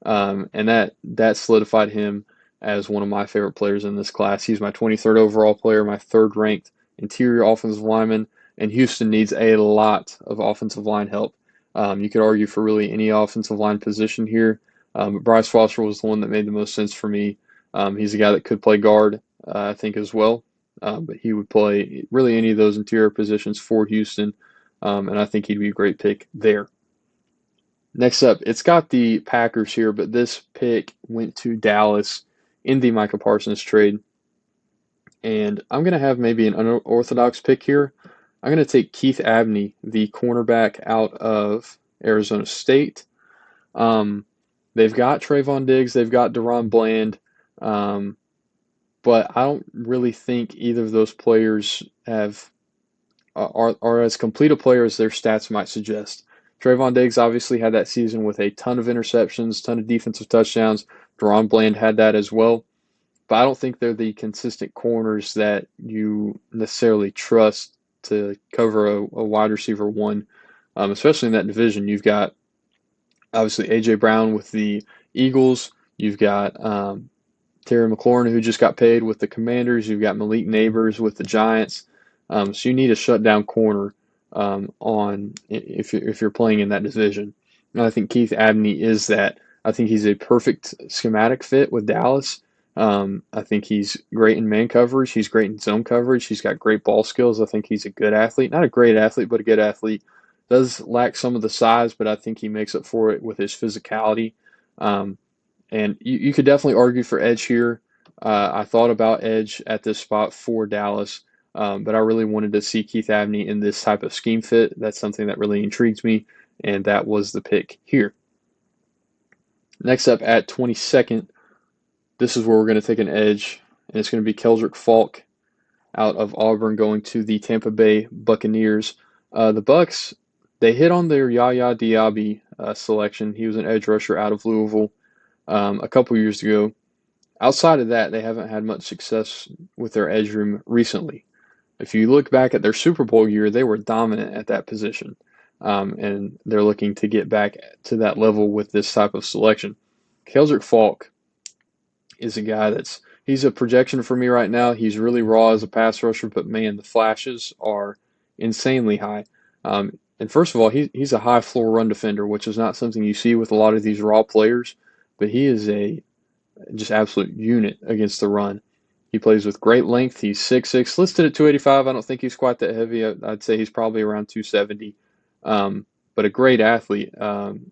[SPEAKER 1] and that solidified him as one of my favorite players in this class. He's my 23rd overall player, my third ranked interior offensive lineman, and Houston needs a lot of offensive line help. You could argue for really any offensive line position here, but Bryce Foster was the one that made the most sense for me. He's a guy that could play guard, I think, as well, but he would play really any of those interior positions for Houston, and I think he'd be a great pick there. Next up, it's got the Packers here, but this pick went to Dallas in the Micah Parsons trade. And I'm going to have maybe an unorthodox pick here. I'm going to take Keith Abney, the cornerback out of Arizona State. They've got Trayvon Diggs, they've got Deron Bland, but I don't really think either of those players are as complete a player as their stats might suggest. Trayvon Diggs obviously had that season with a ton of interceptions, ton of defensive touchdowns. Deron Bland had that as well. But I don't think they're the consistent corners that you necessarily trust to cover a wide receiver one, especially in that division. You've got, obviously, A.J. Brown with the Eagles. You've got Terry McLaurin, who just got paid with the Commanders. You've got Malik Neighbors with the Giants. So you need a shutdown corner if you're playing in that division. And I think Keith Abney is that. I think he's a perfect schematic fit with Dallas. I think he's great in man coverage. He's great in zone coverage. He's got great ball skills. I think he's a good athlete. Not a great athlete, but a good athlete. Does lack some of the size, but I think he makes up for it with his physicality. And you could definitely argue for edge here. I thought about edge at this spot for Dallas, but I really wanted to see Keith Abney in this type of scheme fit. That's something that really intrigues me, and that was the pick here. Next up at 22nd, this is where we're going to take an edge, and it's going to be Keldrick Falk out of Auburn going to the Tampa Bay Buccaneers. The Bucs, they hit on their Yaya Diaby selection. He was an edge rusher out of Louisville a couple years ago. Outside of that, they haven't had much success with their edge room recently. If you look back at their Super Bowl year, they were dominant at that position, and they're looking to get back to that level with this type of selection. Keldrick Falk is a guy he's a projection for me right now. He's really raw as a pass rusher, but man, the flashes are insanely high. And first of all, he's a high floor run defender, which is not something you see with a lot of these raw players, but he is a just absolute unit against the run. He plays with great length. He's 6'6", listed at 285. I don't think he's quite that heavy. I'd say he's probably around 270. But a great athlete.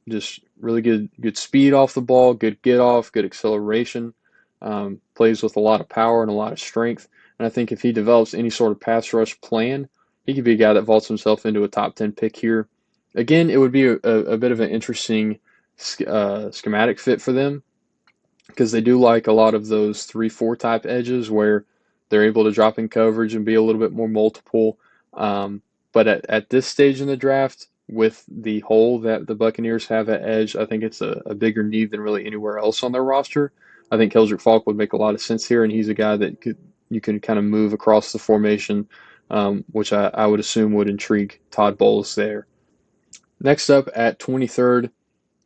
[SPEAKER 1] Just really good speed off the ball, good get off, good acceleration. Plays with a lot of power and a lot of strength. And I think if he develops any sort of pass rush plan, he could be a guy that vaults himself into a top 10 pick here. Again, it would be a bit of an interesting schematic fit for them, because they do like a lot of those 3-4 type edges where they're able to drop in coverage and be a little bit more multiple. But at this stage in the draft, with the hole that the Buccaneers have at edge, I think it's a bigger need than really anywhere else on their roster. I think Keldrick Falk would make a lot of sense here, and he's a guy that you can kind of move across the formation, which I would assume would intrigue Todd Bowles there. Next up at 23rd,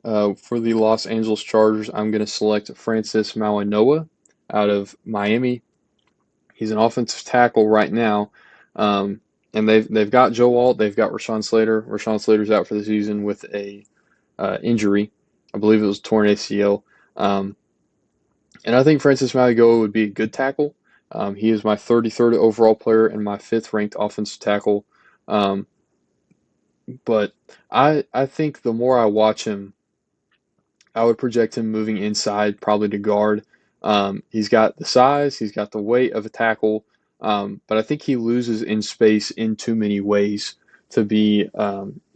[SPEAKER 1] for the Los Angeles Chargers, I'm going to select Francis Mauigoa out of Miami. He's an offensive tackle right now, and they've got Joe Alt, they've got Rashawn Slater. Rashawn Slater's out for the season with a injury, I believe it was torn ACL. Um, and I think Francis Mauigoa would be a good tackle. He is my 33rd overall player and my fifth ranked offensive tackle. Um, but I think the more I watch him, I would project him moving inside, probably to guard. He's got the size, he's got the weight of a tackle, but I think he loses in space in too many ways to be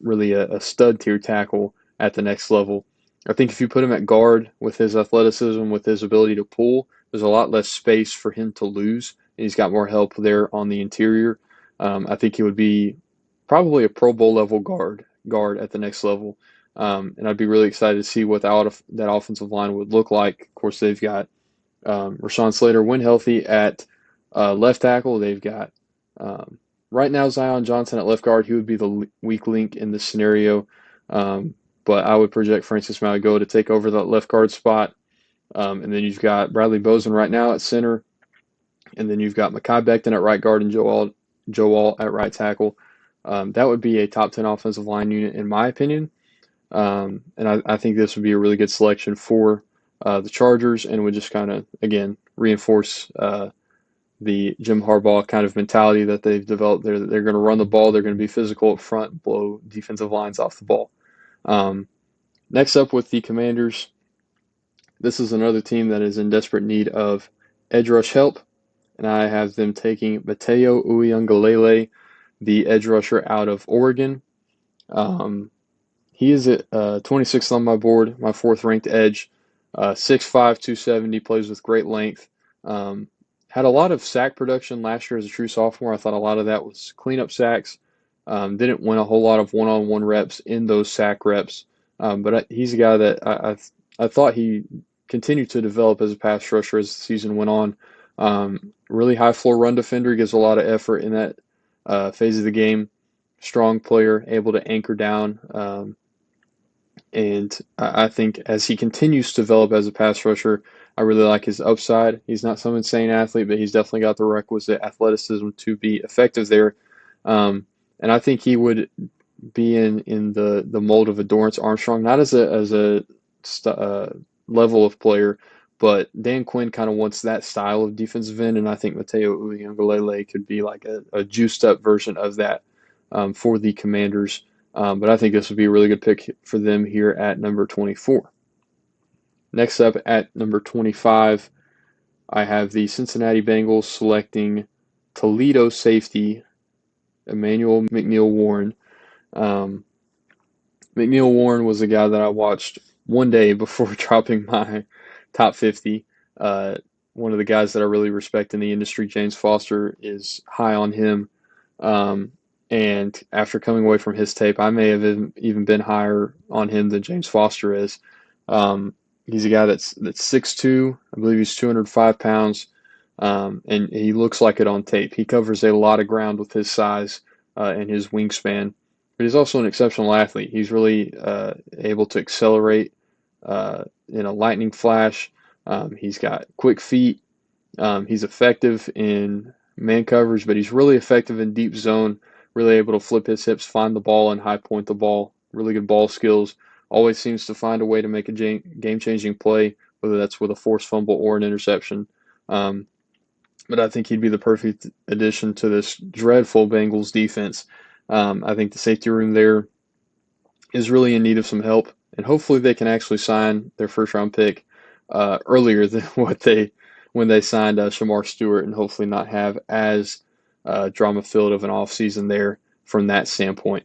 [SPEAKER 1] really a stud tier tackle at the next level. I think if you put him at guard with his athleticism, with his ability to pull, there's a lot less space for him to lose. And he's got more help there on the interior. I think he would be probably a Pro Bowl level guard at the next level. And I'd be really excited to see what that offensive line would look like. Of course, they've got Rashawn Slater when healthy at left tackle. They've got right now Zion Johnson at left guard. He would be the weak link in this scenario. But I would project Francis Mauigoa to take over that left guard spot. And then you've got Bradley Bozen right now at center. And then you've got Mekhi Becton at right guard and Joe Alt at right tackle. That would be a top 10 offensive line unit, in my opinion. And I think this would be a really good selection for the Chargers and would just kind of, again, reinforce the Jim Harbaugh kind of mentality that they've developed there, that they're going to run the ball, they're going to be physical up front, blow defensive lines off the ball. Next up with the Commanders, this is another team that is in desperate need of edge rush help, and I have them taking Mateo Uiagalelei, the edge rusher out of Oregon. He is at 26th on my board, my fourth ranked edge. 6'5", 270, plays with great length. Had a lot of sack production last year as a true sophomore. I thought a lot of that was cleanup sacks. Didn't win a whole lot of one-on-one reps in those sack reps. But he's a guy that I thought he continued to develop as a pass rusher as the season went on. Really high floor run defender, gives a lot of effort in that phase of the game. Strong player, able to anchor down. And I think as he continues to develop as a pass rusher, I really like his upside. He's not some insane athlete, but he's definitely got the requisite athleticism to be effective there. And I think he would be in the mold of a Dorrance Armstrong, not as a level of player, but Dan Quinn kind of wants that style of defensive end, and I think Mateo Uiagalelei could be like a juiced up version of that for the Commanders. But I think this would be a really good pick for them here at number 24. Next up at number 25, I have the Cincinnati Bengals selecting Toledo safety Emmanuel McNeil-Warren. McNeil-Warren was a guy that I watched one day before dropping my top 50. One of the guys that I really respect in the industry, James Foster, is high on him. And after coming away from his tape, I may have even been higher on him than James Foster is. He's a guy that's 6'2". I believe he's 205 pounds, and he looks like it on tape. He covers a lot of ground with his size and his wingspan. But he's also an exceptional athlete. He's really able to accelerate in a lightning flash. He's got quick feet. He's effective in man coverage, but he's really effective in deep zone. Really able to flip his hips, find the ball, and high point the ball. Really good ball skills. Always seems to find a way to make a game-changing play, whether that's with a forced fumble or an interception. But I think he'd be the perfect addition to this dreadful Bengals defense. I think the safety room there is really in need of some help, and hopefully they can actually sign their first-round pick earlier than when they signed Shamar Stewart, and hopefully not have as drama-filled of an offseason there from that standpoint.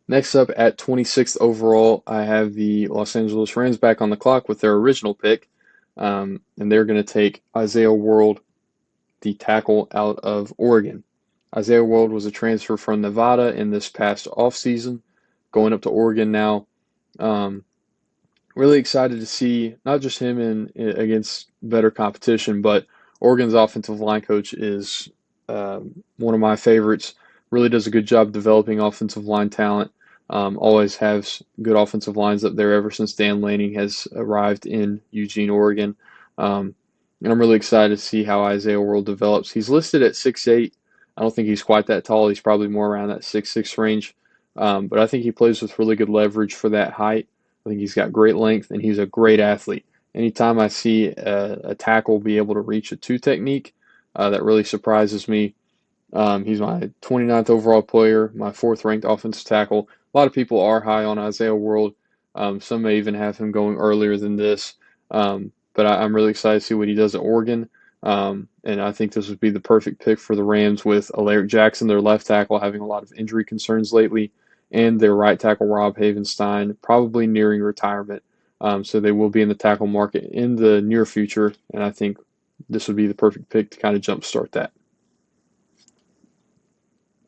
[SPEAKER 1] Next up at 26th overall, I have the Los Angeles Rams back on the clock with their original pick, and they're going to take Isaiah World, the tackle out of Oregon. Isaiah World was a transfer from Nevada in this past offseason, going up to Oregon now. Really excited to see not just him against better competition, but Oregon's offensive line coach is one of my favorites. Really does a good job developing offensive line talent. Always has good offensive lines up there ever since Dan Lanning has arrived in Eugene, Oregon. And I'm really excited to see how Isaiah World develops. He's listed at 6'8". I don't think he's quite that tall. He's probably more around that 6'6" range. But I think he plays with really good leverage for that height. I think he's got great length, and he's a great athlete. Anytime I see a tackle be able to reach a two technique, that really surprises me. He's my 29th overall player, my fourth ranked offensive tackle. A lot of people are high on Isaiah World. Some may even have him going earlier than this. But I'm really excited to see what he does at Oregon. And I think this would be the perfect pick for the Rams with Alaric Jackson, their left tackle, having a lot of injury concerns lately, and their right tackle, Rob Havenstein, probably nearing retirement. So they will be in the tackle market in the near future, and I think this would be the perfect pick to kind of jumpstart that.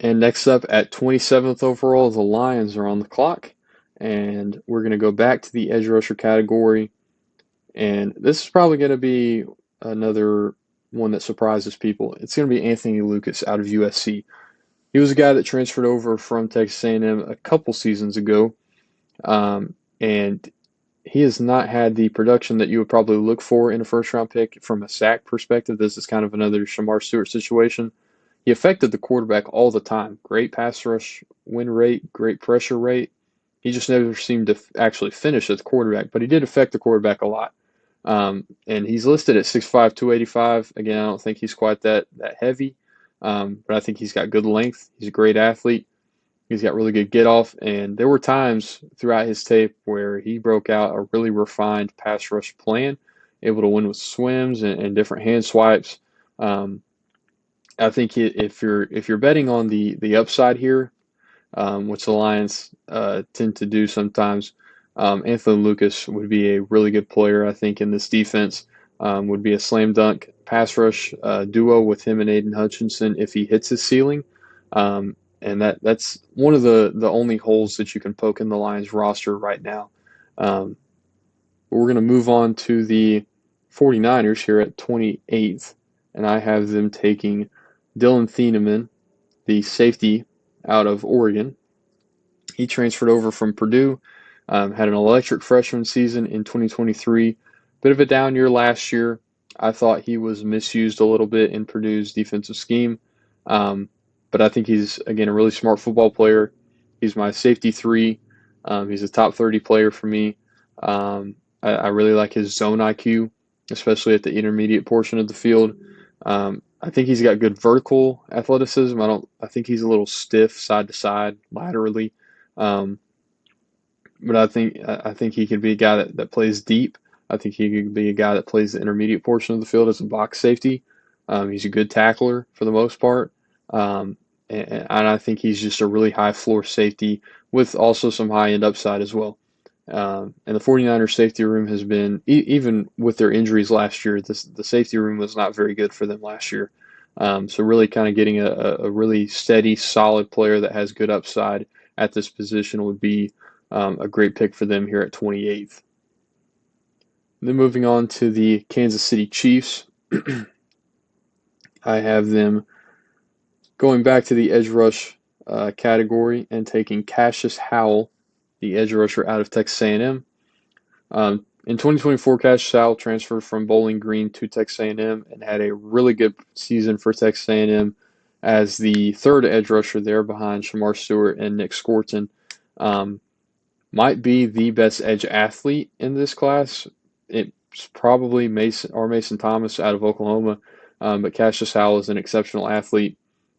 [SPEAKER 1] And next up at 27th overall, the Lions are on the clock. And we're going to go back to the edge rusher category. And this is probably going to be another one that surprises people. It's going to be Anthony Lucas out of USC. He was a guy that transferred over from Texas A&M a couple seasons ago. And he has not had the production that you would probably look for in a first-round pick from a sack perspective. This is kind of another Shamar Stewart situation. He affected the quarterback all the time. Great pass rush win rate, great pressure rate. He just never seemed to actually finish as the quarterback, but he did affect the quarterback a lot. And he's listed at 6'5", 285. Again, I don't think he's quite that heavy, but I think he's got good length. He's a great athlete. He's got really good get off, and there were times throughout his tape where he broke out a really refined pass rush plan, able to win with swims and different hand swipes. I think if you're betting on the upside here, which the Lions tend to do sometimes, Anthony Lucas would be a really good player. I think in this defense would be a slam dunk pass rush duo with him and Aiden Hutchinson if he hits his ceiling. And that's one of the only holes that you can poke in the Lions roster right now. We're going to move on to the 49ers here at 28th, and I have them taking Dylan Thieneman, the safety out of Oregon. He transferred over from Purdue, had an electric freshman season in 2023. Bit of a down year last year. I thought he was misused a little bit in Purdue's defensive scheme. But I think he's, again, a really smart football player. He's my safety 3. He's a top 30 player for me. I really like his zone IQ, especially at the intermediate portion of the field. I think he's got good vertical athleticism. I think he's a little stiff side to side, laterally. But I think he could be a guy that plays deep. I think he could be a guy that plays the intermediate portion of the field as a box safety. He's a good tackler for the most part. And I think he's just a really high floor safety with also some high end upside as well. And the 49ers safety room has been, even with their injuries last year, the safety room was not very good for them last year. So really kind of getting a really steady, solid player that has good upside at this position would be a great pick for them here at 28th. Then moving on to the Kansas City Chiefs. I have them going back to the edge rush category and taking Cassius Howell, the edge rusher out of Texas A&M. In 2024, Cassius Howell transferred from Bowling Green to Texas A&M and had a really good season for Texas A&M as the third edge rusher there behind Shamar Stewart and Nick Scorton. Might be the best edge athlete in this class. It's probably Mason Thomas out of Oklahoma, but Cassius Howell is an exceptional athlete.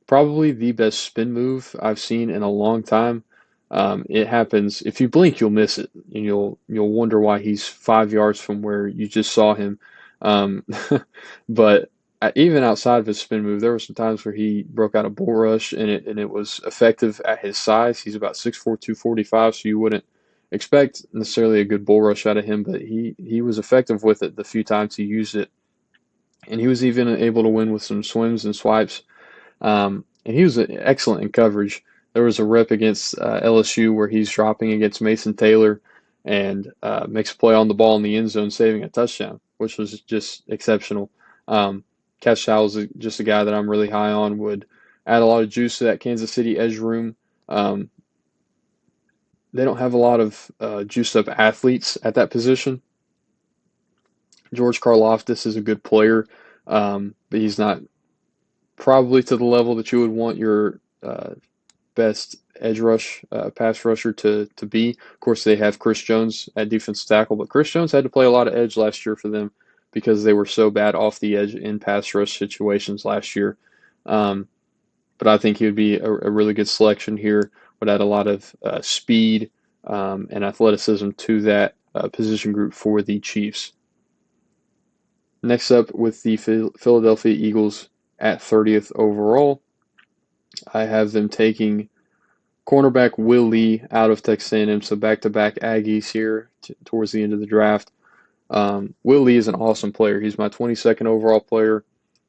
[SPEAKER 1] Probably the best spin move I've seen in a long time. It happens, if you blink, you'll miss it, and you'll wonder why he's 5 yards from where you just saw him. But even outside of his spin move, there were some times where he broke out a bull rush, and it was effective at his size. He's about 6'4", 245, so you wouldn't expect necessarily a good bull rush out of him, but he was effective with it the few times he used it. And he was even able to win with some swims and swipes. And he was excellent in coverage. There was a rep against LSU where he's dropping against Mason Taylor and makes a play on the ball in the end zone, saving a touchdown, which was just exceptional. Cash Howell is just a guy that I'm really high on, would add a lot of juice to that Kansas City edge room. They don't have a lot of juiced-up athletes at that position. George Karlaftis is a good player, but he's not probably to the level that you would want your best edge rush, pass rusher to be. Of course, they have Chris Jones at defensive tackle, but Chris Jones had to play a lot of edge last year for them because they were so bad off the edge in pass rush situations last year. Um, but I think he would be a really good selection here. Would add a lot of speed and athleticism to that position group for the Chiefs. Next up, with the Philadelphia Eagles at 30th overall, I have them taking cornerback Will Lee out of Texas A&M, so back-to-back Aggies here towards the end of the draft. Will Lee is an awesome player. He's my 22nd overall player,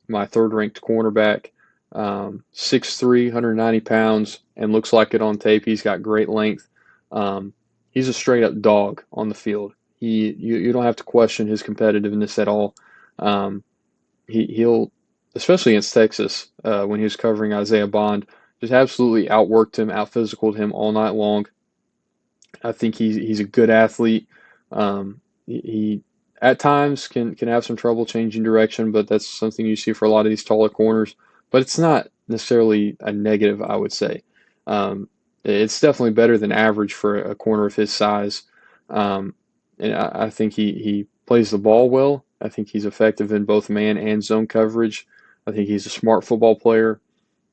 [SPEAKER 1] my third-ranked cornerback. 6'3", 190 pounds, and looks like it on tape. He's got great length. He's a straight-up dog on the field. You don't have to question his competitiveness at all. Um, he'll, especially against Texas, when he was covering Isaiah Bond, just absolutely outworked him, out-physicaled him all night long. I think he's a good athlete. He at times can have some trouble changing direction, but that's something you see for a lot of these taller corners. But it's not necessarily a negative, I would say. It's definitely better than average for a corner of his size. And I think he plays the ball well. I think he's effective in both man and zone coverage. I think he's a smart football player.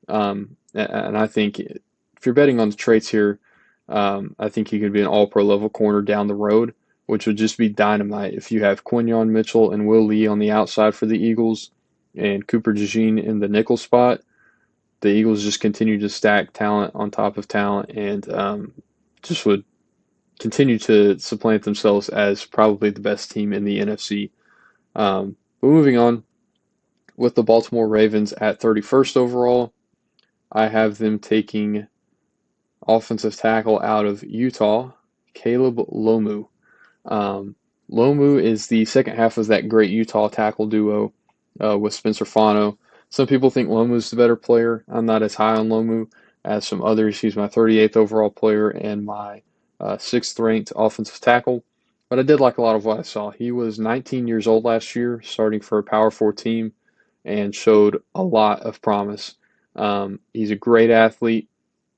[SPEAKER 1] And I think if you're betting on the traits here, I think he could be an all-pro level corner down the road, which would just be dynamite if you have Quinyon Mitchell and Will Lee on the outside for the Eagles and Cooper DeJean in the nickel spot. The Eagles just continue to stack talent on top of talent and just would continue to supplant themselves as probably the best team in the NFC. But moving on, with the Baltimore Ravens at 31st overall, I have them taking offensive tackle out of Utah, Caleb Lomu. Lomu is the second half of that great Utah tackle duo with Spencer Fano. Some people think Lomu's the better player. I'm not as high on Lomu as some others. He's my 38th overall player and my 6th ranked offensive tackle. But I did like a lot of what I saw. He was 19 years old last year, starting for a Power 4 team, and showed a lot of promise. He's a great athlete.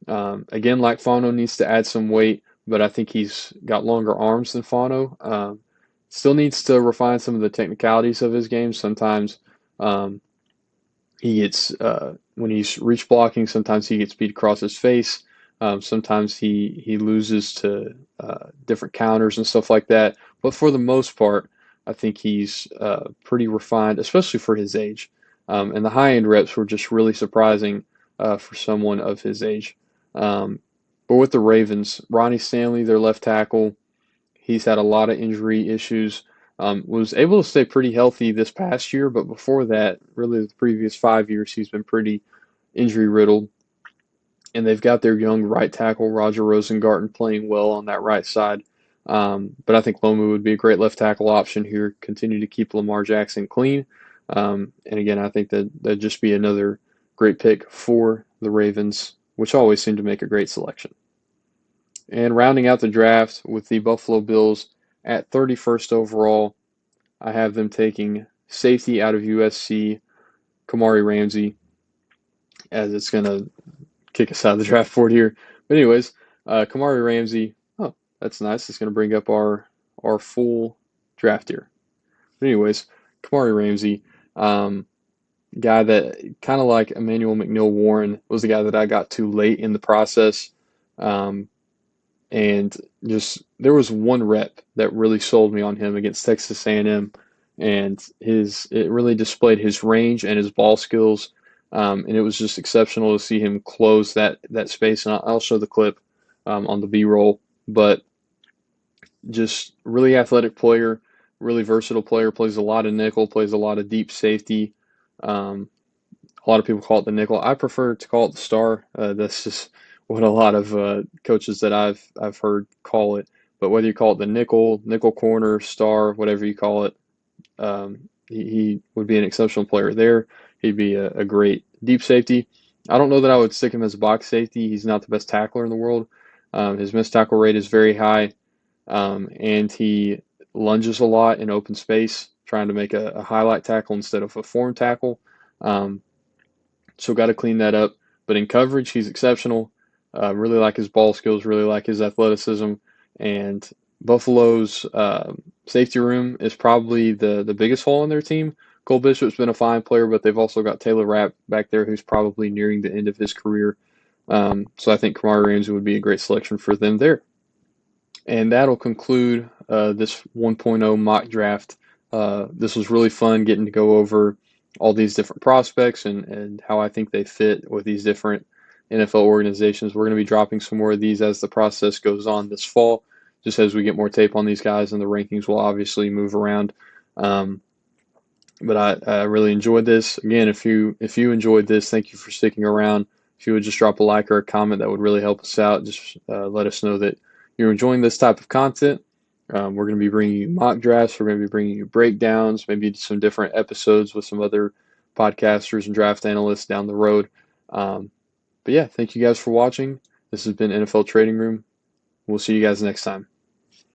[SPEAKER 1] Again, like Fano, needs to add some weight, but I think he's got longer arms than Fano. Still needs to refine some of the technicalities of his game. Sometimes he gets, when he's reach blocking, sometimes he gets beat across his face. Sometimes he loses to different counters and stuff like that. But for the most part, I think he's pretty refined, especially for his age. And the high-end reps were just really surprising for someone of his age. But with the Ravens, Ronnie Stanley, their left tackle, he's had a lot of injury issues. Was able to stay pretty healthy this past year, but before that, really the previous 5 years, he's been pretty injury riddled. And they've got their young right tackle, Roger Rosengarten, playing well on that right side. But I think Lomu would be a great left tackle option here, continue to keep Lamar Jackson clean. And again, I think that'd just be another great pick for the Ravens, which always seem to make a great selection. And rounding out the draft with the Buffalo Bills at 31st overall, I have them taking safety out of USC, Kamari Ramsey, as it's going to kick us out of the draft board here. But anyways, Kamari Ramsey, oh, that's nice. It's going to bring up our full draft here. But anyways, Kamari Ramsey, guy that kind of like Emmanuel McNeil-Warren was the guy that I got to late in the process. And just there was one rep that really sold me on him against Texas A&M, and it really displayed his range and his ball skills, and it was just exceptional to see him close that space. And I'll show the clip on the B-roll, but just really athletic player, really versatile player, plays a lot of nickel, plays a lot of deep safety. A lot of people call it the nickel. I prefer to call it the star. That's just what a lot of coaches that I've heard call it. But whether you call it the nickel corner, star, whatever you call it, he would be an exceptional player there. He'd be a great deep safety. I don't know that I would stick him as a box safety. He's not the best tackler in the world. His missed tackle rate is very high, and he lunges a lot in open space, trying to make a highlight tackle instead of a form tackle. So got to clean that up. But in coverage, he's exceptional. Really like his ball skills, really like his athleticism, and Buffalo's safety room is probably the biggest hole in their team. Cole Bishop's been a fine player, but they've also got Taylor Rapp back there, who's probably nearing the end of his career. So I think Kamari Ramsey would be a great selection for them there. And that'll conclude this 1.0 mock draft. This was really fun getting to go over all these different prospects and how I think they fit with these different NFL organizations. We're going to be dropping some more of these as the process goes on this fall, just as we get more tape on these guys, and the rankings will obviously move around. But I really enjoyed this. Again, if you enjoyed this, thank you for sticking around. If you would just drop a like or a comment, that would really help us out. Just let us know that you're enjoying this type of content. We're going to be bringing you mock drafts. We're going to be bringing you breakdowns, maybe some different episodes with some other podcasters and draft analysts down the road. But yeah, thank you guys for watching. This has been NFL Trading Room. We'll see you guys next time.